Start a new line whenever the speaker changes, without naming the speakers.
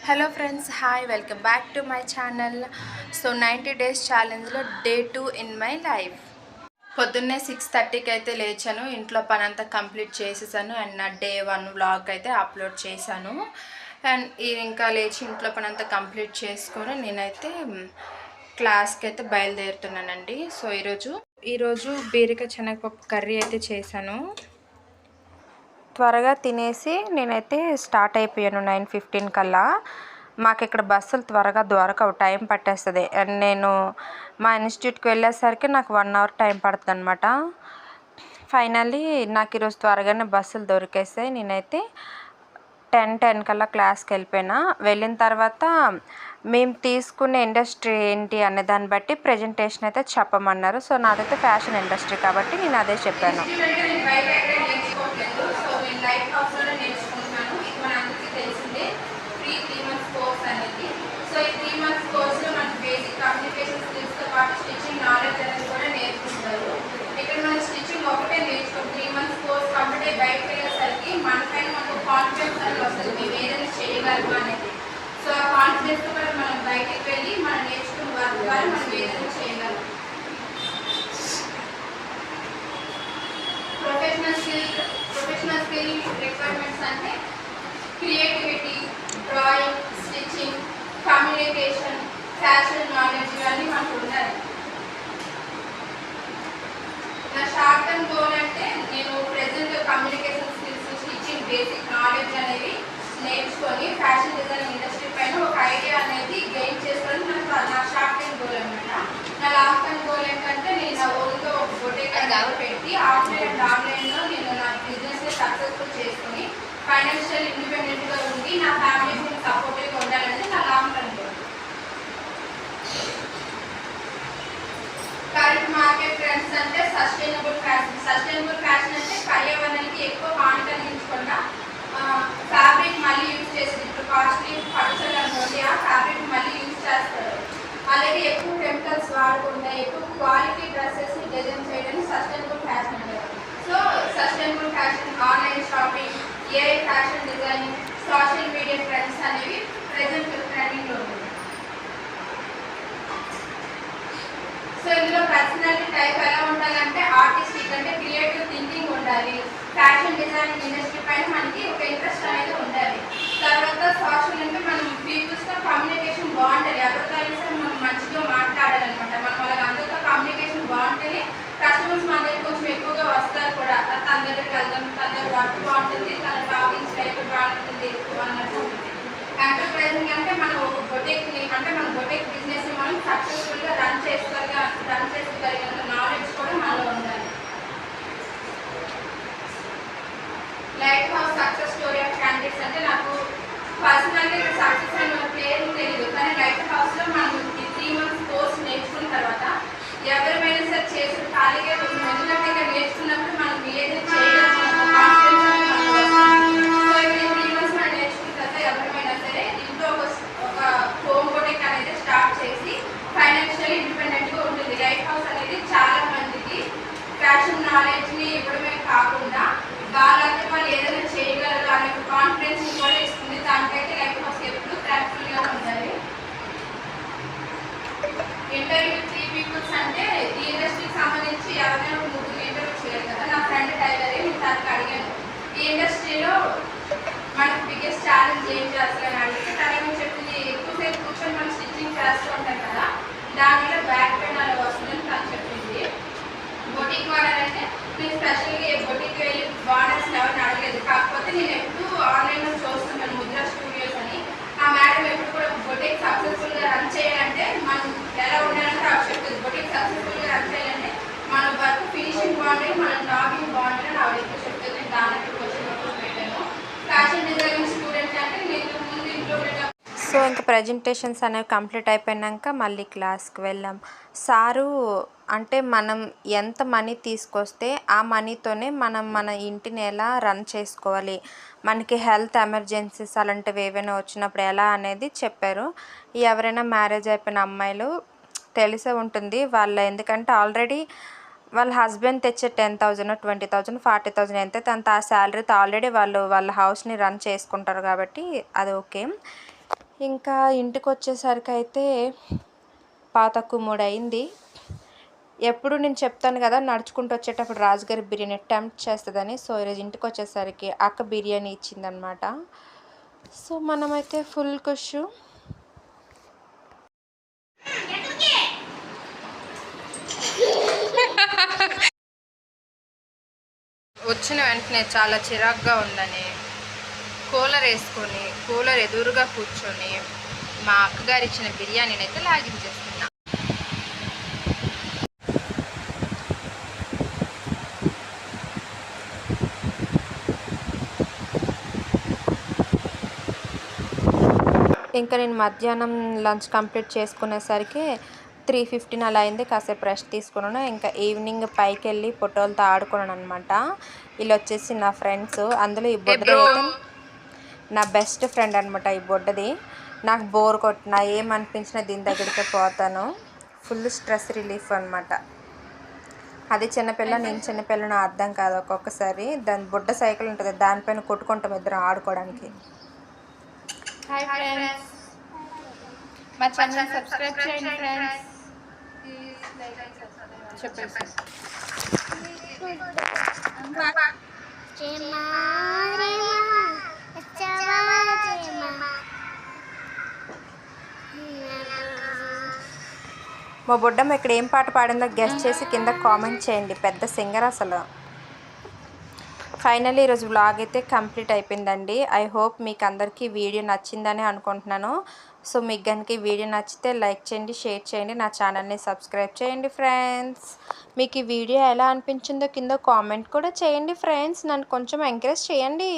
Hello friends, hi, welcome back to my channel. So 90 days ఛాలెంజ్లో day 2 in my life. పొద్దున్నే 6:30కి అయితే లేచాను. ఇంట్లో పని అంతా కంప్లీట్ చేసేసాను అండ్ నా డే 1 వ్లాగ్ అయితే అప్లోడ్ చేశాను. అండ్ ఇంకా లేచి ఇంట్లో పని అంతా కంప్లీట్ చేసుకొని నేనైతే క్లాస్కి అయితే బయలుదేరుతున్నానండి. సో ఈరోజు బీరకాయ శనగపప్పు కర్రీ అయితే చేశాను. త్వరగా తినేసి నేనైతే స్టార్ట్ అయిపోయాను 9:15 కల్లా. మాకు ఇక్కడ బస్సులు త్వరగా దొరకవు, టైం పట్టేస్తుంది. అండ్ నేను మా ఇన్స్టిట్యూట్కి వెళ్ళేసరికి నాకు 1 అవర్ టైం పడుతుంది అనమాట. ఫైనల్లీ నాకు ఈరోజు త్వరగానే బస్సులు దొరికేసాయి. నేనైతే 10 కల్లా క్లాస్కి వెళ్ళిపోయినా. వెళ్ళిన తర్వాత మేము తీసుకునే ఇండస్ట్రీ ఏంటి అనే దాన్ని బట్టి ప్రజెంటేషన్ అయితే చెప్పమన్నారు. సో నాదైతే ఫ్యాషన్ ఇండస్ట్రీ కాబట్టి నేను అదే చెప్పాను. లైఫ్ హౌస్లో నేర్చుకుంటున్నాను. ఇది మన అందరికీ తెలిసిందే, 3 months కోర్స్ అనేది. సో ఈ 3 months కోర్సులో మనకి బేసిక్ కమ్యూనికేషన్ స్కిల్స్తో పాటు స్టిచ్చింగ్ నాలెడ్జ్ అనేది కూడా నేర్చుకుంటారు. ఇక్కడ మనం స్టిచ్చింగ్ ఒకటే నేర్చుకోండి. 3 months కోర్స్ కంప్లీట్ అయ్యి బయటకు వెళ్ళేసరికి మనపైన మనకు కాన్ఫిడెన్స్ అనేది వస్తుంది, మేము ఏదైనా చేయగలము అనేది. సో ఆ కాన్ఫిడెన్స్తో కూడా మనం బయటకు వెళ్ళి మనం నేర్చుకున్న వర్క్ ద్వారా మనం ఏదైనా చేయగలం. ప్రొఫెషనల్ స్కిల్ రిక్వైర్మెంట్స్ అంటే creativity, drawing, stitching, communication, fashion knowledge ఇవన్నీ మనకు ఉండాలి. నా షార్ట్ టర్మ్ గోల్ అంటే నేను present communication skills, stitching basic knowledge అనేవి నేర్చుకొని ఫ్యాషన్ డిజైన్ ఇండస్ట్రీ పైన ఒక ఐడియా అనేది గెయిన్ చేసుకోవడం నా షార్ట్ టర్మ్ గోల్ అనమాట. నా లాంగ్ టర్మ్ గోల్ ఏంటంటే నేను నా ఓన్గా ఒక బొటిక్ పెట్టి ఆఫ్లైన్ అండ్ ఆన్లైన్లో నేను నా బిజినెస్ని సక్సెస్ఫుల్ చేసుకొని ఫైనాన్షియల్ ఇండిపెండెంట్గా ఉండి నా ఫ్యామిలీకి సపోర్టివ్గా ఉండాలనేది నా long term goal. Current market trends అంటే సస్టైనబుల్ ఫ్యాషన్ అంటే పర్యావరణానికి ఎక్కువ హాని కలిగించకుండా ఫ్యాబ్రిక్ మళ్ళీ యూజ్ చేస్తుంది. ఇప్పుడు కాస్ట్లీ పట్టుచలు అనుకోండి, ఆ ఫ్యాబ్రిక్ మళ్ళీ యూజ్ చేస్తారు. అలాగే ఎక్కువ కెమికల్స్ వాడకుండా ఎక్కువ క్వాలిటీ డ్రెస్సెస్ డిజైన్ చేయడానికి సస్టైనబుల్ ఫ్యాషన్ అంటారు. So sustainable fashion, online shopping, AI fashion designing, social media trends అనేవి ప్రెజెంట్ ట్రెండింగ్లో ఉంది. సో ఇందులో పర్సనాలిటీ టైప్ ఎలా ఉండాలంటే ఆర్టిస్టిక్ అంటే క్రియేటివ్ థింకింగ్ ఉండాలి. ఫ్యాషన్ డిజైనింగ్ ఇండస్ట్రీ పైన మనకి ఒక ఇంట్రెస్ట్ అనేది ఉండాలి. తర్వాత సోషల్ అంటే మనం పీపుల్స్తో కమ్యూనికేషన్ బాగుండాలి. ఎవరితో అయినా మనం మంచిగా మాట్లాడాలన్నమాట. మనం వాళ్ళకి అందరితో కమ్యూనికేషన్ బాగుంటేనే కస్టమర్స్ మన దగ్గర కొంచెం ఎక్కువగా వస్తారు కూడా. తన దగ్గరికి వెళ్దాం, తన దగ్గర వర్క్ బాగుంటుంది, తన టాకింగ్ స్టైల్ బాగుంటుంది అన్నట్టు ఉంటుంది. ఎంటర్ప్రైజింగ్ అంటే మనం ఒక బొటిక్ని అంటే మన బొటిక్ బిజినెస్ని మనం సక్సెస్ఫుల్గా రన్ చేసుకోగలిగినంత నాలెడ్జ్ కూడా మనలో ఉండాలి. Life house success story of candidates అంటే నాకు పర్సనల్గా ఇక్కడ సక్సెస్ అయిన పేరు తెలియదు, కానీ లైఫ్ హౌస్లో మనం ఈ 3 months కోర్స్ నేర్చుకున్న తర్వాత ఎవరైనా సరే చేసి ఖాళీగా ఎందుకంటే ఇక్కడ నేర్చుకున్నప్పుడు మనం ఏదైనా చేయగలం. సో ఇక్కడ 3 months మనం నేర్చుకున్న తర్వాత ఎవరైనా సరే ఇంట్లో ఒక హోమ్ బొటిక్ అనేది స్టార్ట్ చేసి ఫైనాన్షియల్ ఇండిపెండెంట్గా ఉంటుంది. లైఫ్ హౌస్ అనేది చాలా మందికి ఫ్యాషన్ నాలెడ్జ్ని ఇవ్వడమే కాకుండా వాళ్ళంటే వాళ్ళు ఏదైనా చేయగలరు అనే కాన్ఫిడెన్స్ కూడా ఇస్తుంది. దానికైతే లైఫ్ హౌస్ ఎప్పుడు థ్యాంక్ఫుల్గా ఉండాలి. ఇంటర్వ్యూ 3 పీపుల్స్ అంటే ఈ ఇండస్ట్రీకి సంబంధించి ఎవరైనా ముగ్గురు ఇంటర్వ్యూ చేయాలి కదా. నా ఫ్రెండ్ టైలరే, నేను తనకు అడిగాను ఈ ఇండస్ట్రీలో మనకు బిగ్గెస్ట్ ఛాలెంజ్ ఏం చేస్తారని అడిగితే తనేమో చెప్పింది, ఎక్కువసేపు కూర్చొని మనం స్టిచ్చింగ్ చేస్తూ ఉంటాం కదా, దానివల్ల బ్యాక్ పెయిన్ అలా వస్తుందని తను చెప్పింది. బొటిక్ వాడాలంటే నేను స్పెషల్గా ఏ బొటిక్ వెళ్ళి బార్డర్స్ ఎవరిని అడగలేదు. కాకపోతే నేను ఎప్పుడు ఆన్లైన్లో చూస్తుంటాను ముద్ర స్టూడియోస్ అని. ఆ మేడం ఎప్పుడు కూడా బొటిక్ సక్సెస్ఫుల్గా రన్ చేయాలంటే మనం ఎలా ఉండాలంటే ఆవిడ చెప్తుంది. బొటిక్ సక్సెస్ఫుల్గా రన్ చేయాలంటే మన వర్క్ ఫినిషింగ్ బాగుంటుంది, మన టాకింగ్ బాగుంటుంది అని ఆవిడ ఎక్కువ చెప్తుంది. నేను దానికి క్వశ్చన్ పెట్టాను. ఫ్యాషన్ డిజైనింగ్ స్టూడెంట్ అంటే నేను ముందు ఇంట్లో సో ఇంకా ప్రజెంటేషన్స్ అనేవి కంప్లీట్ అయిపోయాక మళ్ళీ క్లాస్కి వెళ్ళాం. సారు అంటే మనం ఎంత మనీ తీసుకొస్తే ఆ మనీతోనే మనం మన ఇంటిని ఎలా రన్ చేసుకోవాలి, మనకి హెల్త్ ఎమర్జెన్సీస్ అలాంటివి ఏవైనా వచ్చినప్పుడు ఎలా అనేది చెప్పారు. ఎవరైనా మ్యారేజ్ అయిపోయిన అమ్మాయిలు తెలిసే ఉంటుంది ఎందుకంటే ఆల్రెడీ వాళ్ళ హస్బెండ్ తెచ్చే 10,000, 20,000, 40,000 ఎంతైతే అంత ఆ శాలరీతో ఆల్రెడీ వాళ్ళ హౌస్ని రన్ చేసుకుంటారు కాబట్టి అది ఓకే.
ఇంకా ఇంటికి వచ్చేసరికి అయితే పాతకు 3 అయింది. ఎప్పుడు నేను చెప్తాను కదా నడుచుకుంటూ వచ్చేటప్పుడు రాజుగారి బిర్యానీ టెంప్ట్ చేస్తుందని. సో ఈరోజు ఇంటికి వచ్చేసరికి అక్క బిర్యానీ ఇచ్చిందనమాట. సో మనమైతే ఫుల్ ఖుషు. వచ్చిన వెంటనే చాలా చిరాగ్గా ఉందని కూలర్ వేసుకొని కూలర్ ఎదురుగా కూర్చొని మా అక్కగారు ఇచ్చిన బిర్యానీని అయితే లాగించేస్తున్నా. ఇంకా నేను మధ్యాహ్నం లంచ్ కంప్లీట్ చేసుకునేసరికి 3:15 అలా అయింది. కాసేపు రెస్ట్ తీసుకున్నాను. ఇంకా ఈవినింగ్ పైకి వెళ్ళి ఫోటోలతో ఆడుకున్నాను అనమాట. వీళ్ళు వచ్చేసి నా ఫ్రెండ్స్. అందులో ఈ బొడ్డది అయితే నా బెస్ట్ ఫ్రెండ్ అనమాట. ఈ బొడ్డది నాకు బోర్ కొట్టినా ఏమనిపించినా దీని దగ్గరికే పోతాను. ఫుల్ స్ట్రెస్ రిలీఫ్ అనమాట. అది చిన్నపిల్ల నేను చిన్నపిల్లను అర్థం కాదు. ఒక్కొక్కసారి దాని బుడ్డ సైకిల్ ఉంటుంది, దానిపైన కొట్టుకుంటాం ఇద్దరం ఆడుకోవడానికి.
హాయ్ ఫ్రెండ్స్, మా ఛానల్ సబ్స్క్రైబ్ చేయండి ఫ్రెండ్స్. చెప్పండి.
మా బుడ్డమ్మ ఇక్కడ ఏం పాట పాడిందో గెస్ట్ చేసి కింద కామెంట్ చేయండి. పెద్ద సింగర్ అసలు. ఫైనల్లీ ఈరోజు వ్లాగ్ అయితే కంప్లీట్ అయిపోయిందండి. ఐ హోప్ మీకు అందరికీ వీడియో నచ్చిందని అనుకుంటున్నాను. సో మీకు కనుక ఈ వీడియో నచ్చితే లైక్ చేయండి, షేర్ చేయండి, నా ఛానల్ని సబ్స్క్రైబ్ చేయండి ఫ్రెండ్స్. మీకు ఈ వీడియో ఎలా అనిపించిందో కింద కామెంట్ కూడా చేయండి ఫ్రెండ్స్. నన్ను కొంచెం ఎంకరేజ్ చేయండి.